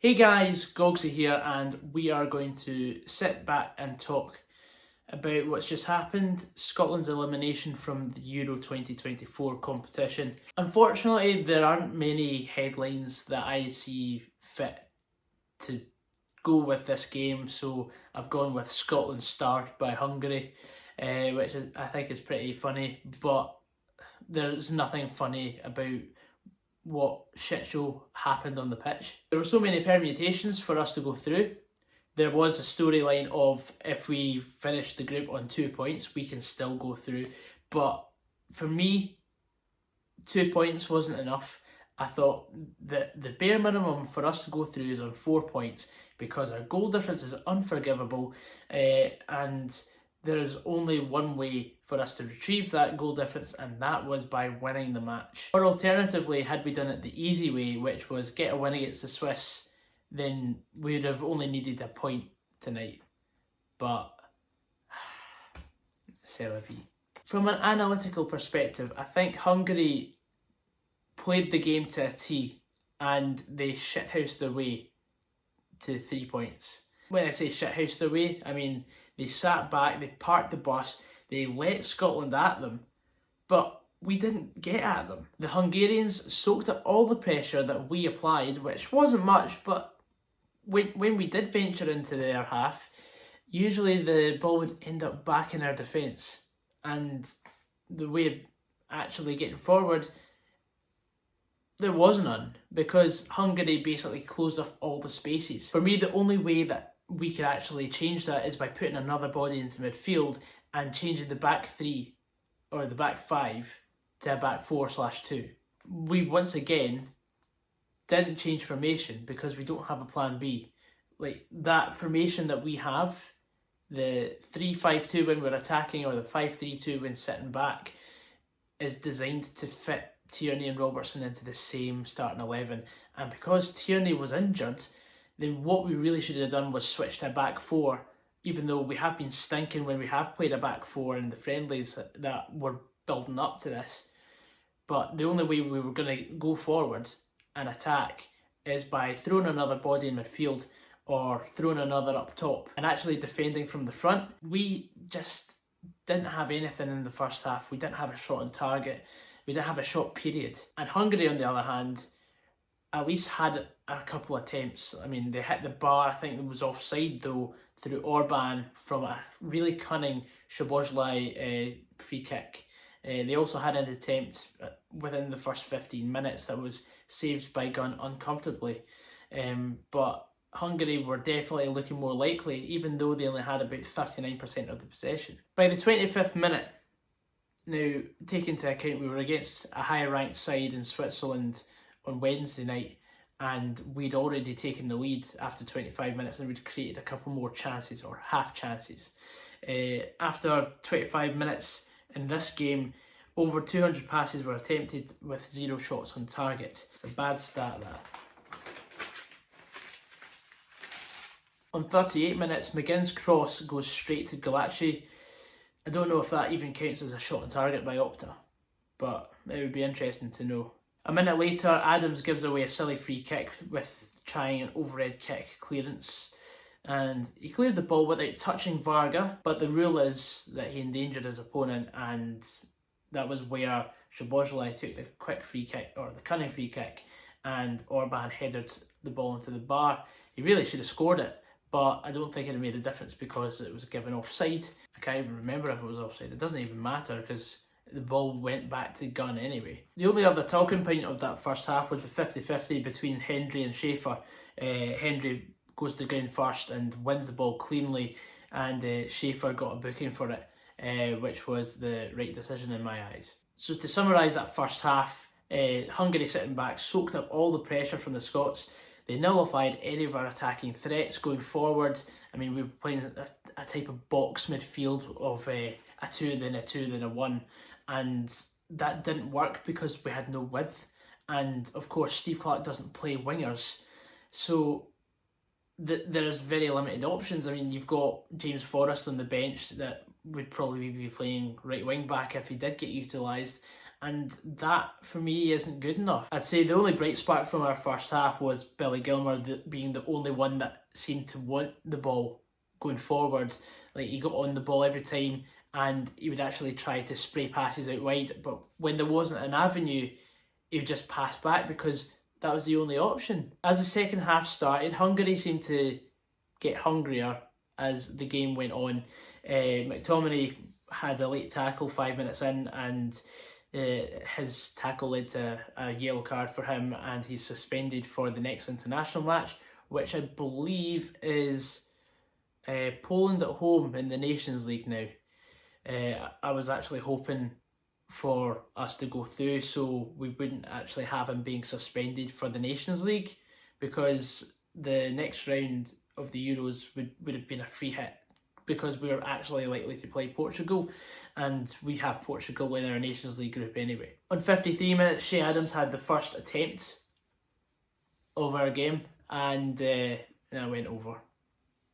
Hey guys, Gogsy here, and we are going to sit back and talk about what's just happened, Scotland's elimination from the Euro 2024 competition. Unfortunately, there aren't many headlines that I see fit to go with this game, so I've gone with Scotland starved by Hungary, which I think is pretty funny, but there's nothing funny about what shit show happened on the pitch. There were so many permutations for us to go through. There was a storyline of if we finish the group on 2 points, we can still go through. But for me, 2 points wasn't enough. I thought that the bare minimum for us to go through is on 4 points because our goal difference is unforgivable, and there's only one way for us to retrieve that goal difference, and that was by winning the match. Or alternatively, had we done it the easy way, which was get a win against the Swiss, then we would have only needed a point tonight. But c'est la vie. From an analytical perspective, I think Hungary played the game to a T and they shithoused their way to 3 points. When I say shithoused their way, I mean they sat back, they parked the bus, they let Scotland at them, but we didn't get at them. The Hungarians soaked up all the pressure that we applied, which wasn't much, but when we did venture into their half, usually the ball would end up back in our defence, and the way of actually getting forward, there was none, because Hungary basically closed off all the spaces. For me, the only way that we could actually change that is by putting another body into midfield and changing the back three, or the back five, to a back 4/2. We once again didn't change formation because we don't have a plan B. Like that formation that we have, the 3-5-2 when we're attacking or the 5-3-2 when sitting back, is designed to fit Tierney and Robertson into the same starting 11. And because Tierney was injured, then what we really should have done was switch to a back four, even though we have been stinking when we have played a back four in the friendlies that were building up to this. But the only way we were going to go forward and attack is by throwing another body in midfield or throwing another up top and actually defending from the front. We just didn't have anything in the first half. We didn't have a shot on target. We didn't have a shot period. And Hungary, on the other hand, at least had a couple of attempts. I mean, they hit the bar, I think it was offside though, through Orban from a really cunning Szoboszlai free kick. They also had an attempt within the first 15 minutes that was saved by Gunn uncomfortably. But Hungary were definitely looking more likely, even though they only had about 39% of the possession. By the 25th minute, now take into account we were against a higher ranked side in Switzerland on Wednesday night, and we'd already taken the lead after 25 minutes and we'd created a couple more chances, or half chances. After 25 minutes in this game, over 200 passes were attempted with 0 shots on target. It's a bad stat, that. On 38 minutes, McGinn's cross goes straight to Galachi. I don't know if that even counts as a shot on target by Opta, but it would be interesting to know. A minute later, Adams gives away a silly free kick with trying an overhead kick clearance, and he cleared the ball without touching Varga, but the rule is that he endangered his opponent, and that was where Szoboszlai took the quick free kick, or the cunning free kick, and Orban headed the ball into the bar. He really should have scored it, but I don't think it made a difference because it was given offside. I can't even remember if it was offside. It doesn't even matter because the ball went back to Gunn anyway. The only other talking point of that first half was the 50-50 between Hendry and Schaefer. Hendry goes to ground first and wins the ball cleanly, and Schaefer got a booking for it, which was the right decision in my eyes. So to summarise that first half, Hungary sitting back soaked up all the pressure from the Scots. They nullified any of our attacking threats going forward. I mean, we were playing a type of box midfield of a 2, then a 2, then a 1. And that didn't work because we had no width. And of course, Steve Clarke doesn't play wingers. So there's very limited options. I mean, you've got James Forrest on the bench that would probably be playing right wing back if he did get utilised. And that, for me, isn't good enough. I'd say the only bright spark from our first half was Billy Gilmour being the only one that seemed to want the ball going forward. Like, he got on the ball every time and he would actually try to spray passes out wide. But when there wasn't an avenue, he would just pass back because that was the only option. As the second half started, Hungary seemed to get hungrier as the game went on. McTominay had a late tackle 5 minutes in, and his tackle led to a yellow card for him, and he's suspended for the next international match, which I believe is Poland at home in the Nations League now. I was actually hoping for us to go through so we wouldn't actually have him being suspended for the Nations League, because the next round of the Euros would have been a free hit, because we are actually likely to play Portugal, and we have Portugal in our Nations League group anyway. On 53 minutes, Shea Adams had the first attempt of our game, and it went over.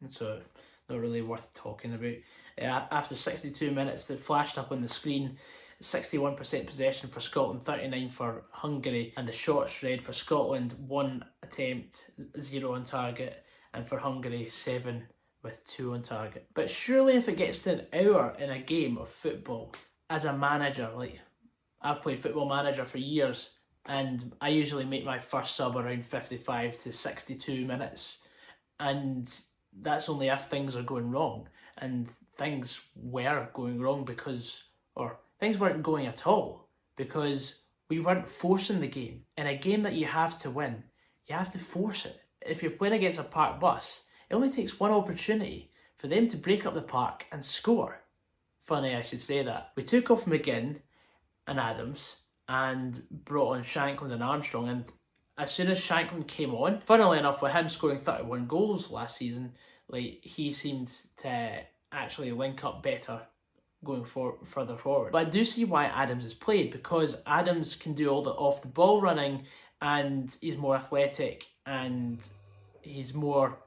And so, not really worth talking about. After 62 minutes, it flashed up on the screen. 61% possession for Scotland, 39% for Hungary, and the shots read for Scotland: 1 attempt, 0 on target, and for Hungary 7 with 2 on target. But surely if it gets to an hour in a game of football, as a manager, like, I've played Football Manager for years, and I usually make my first sub around 55 to 62 minutes, and that's only if things are going wrong, and things were going wrong or things weren't going at all, because we weren't forcing the game. In a game that you have to win, you have to force it. If you're playing against a park bus, it only takes one opportunity for them to break up the park and score. Funny I should say that. We took off McGinn and Adams and brought on Shankland and Armstrong, and as soon as Shankland came on, funnily enough, with him scoring 31 goals last season, like, he seemed to actually link up better going further forward. But I do see why Adams is played, because Adams can do all the off the ball running, and he's more athletic, and he's more,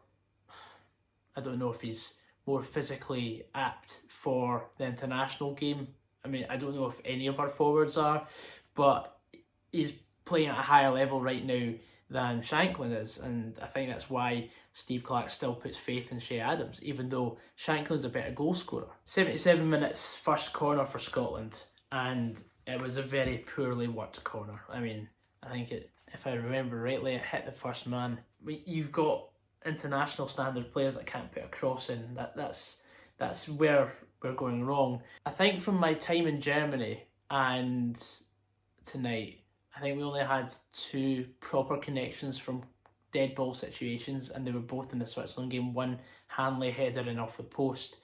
I don't know if he's more physically apt for the international game. I mean, I don't know if any of our forwards are, but he's playing at a higher level right now than Shankland is, and I think that's why Steve Clarke still puts faith in Shea Adams, even though Shankland's a better goal scorer. 77 minutes, first corner for Scotland, and it was a very poorly worked corner. I mean, I think if I remember rightly, it hit the first man. You've got international standard players that can't put a cross in. That's where we're going wrong. I think from my time in Germany and tonight, I think we only had 2 proper connections from dead ball situations, and they were both in the Switzerland game. One Hanley header in off the post,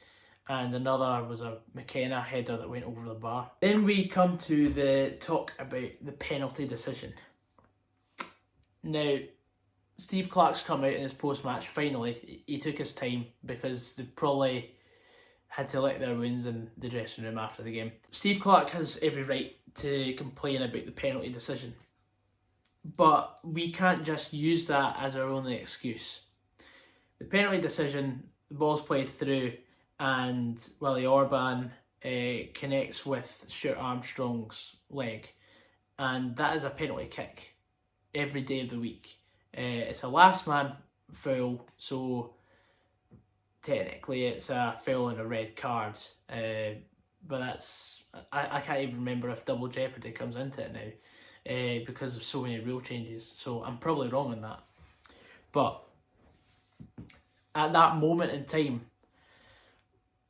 and another was a McKenna header that went over the bar. Then we come to the talk about the penalty decision. Now, Steve Clarke's come out in his post-match. Finally, he took his time, because they probably had to lick their wounds in the dressing room after the game. Steve Clarke has every right to complain about the penalty decision, but we can't just use that as our only excuse. The penalty decision, the ball's played through, and Willie Orban connects with Stuart Armstrong's leg, and that is a penalty kick every day of the week. It's a last man foul, so technically it's a foul and a red card, but that's, I can't even remember if double jeopardy comes into it now, because of so many rule changes, so I'm probably wrong on that. But at that moment in time,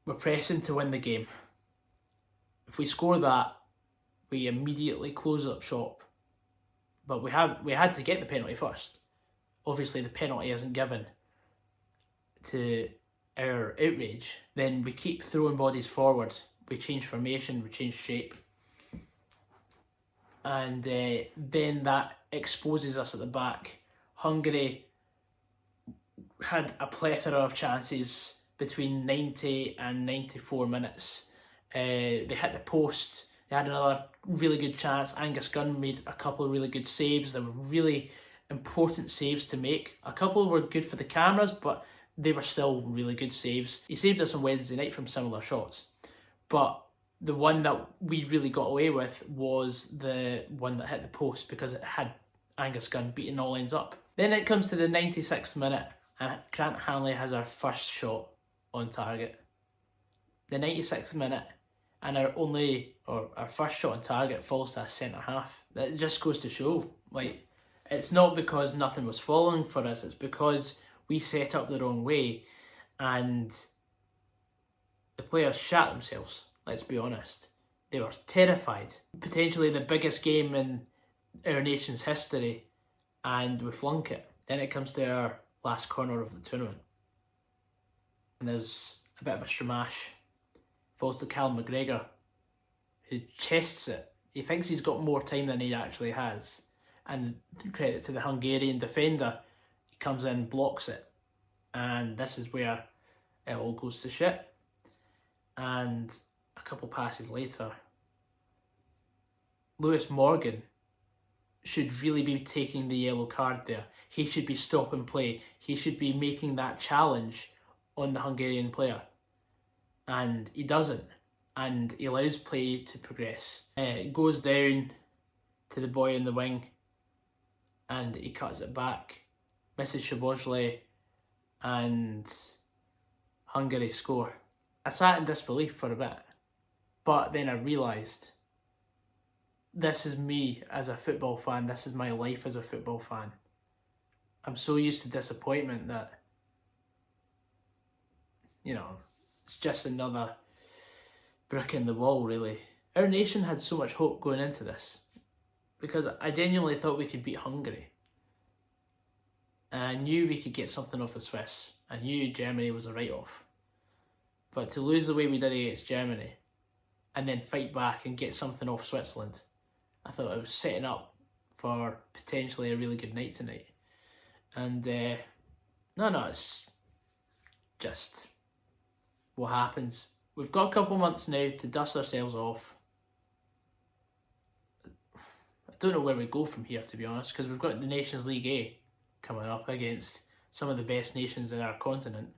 we're pressing to win the game. If we score that, we immediately close up shop, but we had to get the penalty first. Obviously the penalty isn't given to our outrage. Then we keep throwing bodies forward, we change formation, we change shape, and then that exposes us at the back. Hungary had a plethora of chances between 90 and 94 minutes. They hit the post, they had another really good chance. Angus Gunn made a couple of really good saves. They were really important saves to make. A couple were good for the cameras, but they were still really good saves. He saved us on Wednesday night from similar shots. But The one that we really got away with was the one that hit the post because it had Angus Gunn beating all ends up. Then it comes to the 96th minute and Grant Hanley has our first shot on target. The 96th minute and our first shot on target falls to a centre half. That just goes to show, like, it's not because nothing was falling for us, it's because we set up the wrong way and the players shat themselves, let's be honest. They were terrified. Potentially the biggest game in our nation's history, and we flunk it. Then it comes to our last corner of the tournament. And there's a bit of a stramash. Falls to Callum McGregor, who chests it. He thinks he's got more time than he actually has. And credit to the Hungarian defender, he comes in, blocks it. And this is where it all goes to shit. And a couple passes later, Lewis Morgan should really be taking the yellow card there. He should be stopping play. He should be making that challenge on the Hungarian player. And he doesn't. And he allows play to progress. It goes down to the boy in the wing and he cuts it back. Misses Szoboszlai and Hungary score. I sat in disbelief for a bit, but then I realised this is me as a football fan, this is my life as a football fan. I'm so used to disappointment that, it's just another brick in the wall, really. Our nation had so much hope going into this because I genuinely thought we could beat Hungary. And I knew we could get something off the Swiss. I knew Germany was a write-off. But to lose the way we did against Germany and then fight back and get something off Switzerland, I thought I was setting up for potentially a really good night tonight. And no, it's just what happens. We've got a couple months now to dust ourselves off. I don't know where we go from here, to be honest, because we've got the Nations League A coming up against some of the best nations in our continent.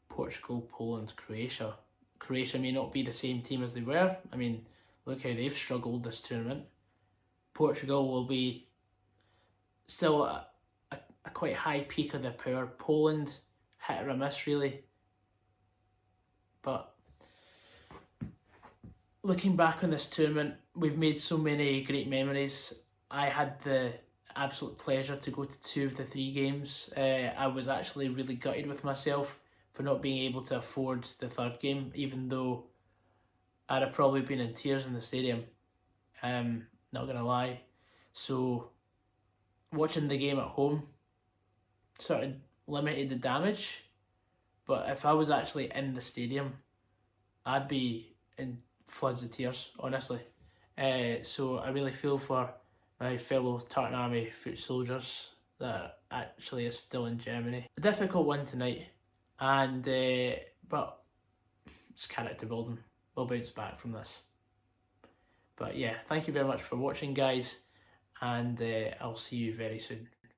Portugal, Poland, Croatia. Croatia may not be the same team as they were. I mean, look how they've struggled this tournament. Portugal will be still a quite high peak of their power. Poland, hit or miss, really. But looking back on this tournament, we've made so many great memories. I had the absolute pleasure to go to 2 of the 3 games. I was actually really gutted with myself for not being able to afford the 3rd game, even though I'd have probably been in tears in the stadium. Not gonna lie. So watching the game at home sort of limited the damage. But if I was actually in the stadium, I'd be in floods of tears, honestly. So I really feel for my fellow Tartan Army foot soldiers that actually is still in Germany. A difficult one tonight, and but it's character building. We'll bounce back from this. But yeah, thank you very much for watching, guys, and I'll see you very soon.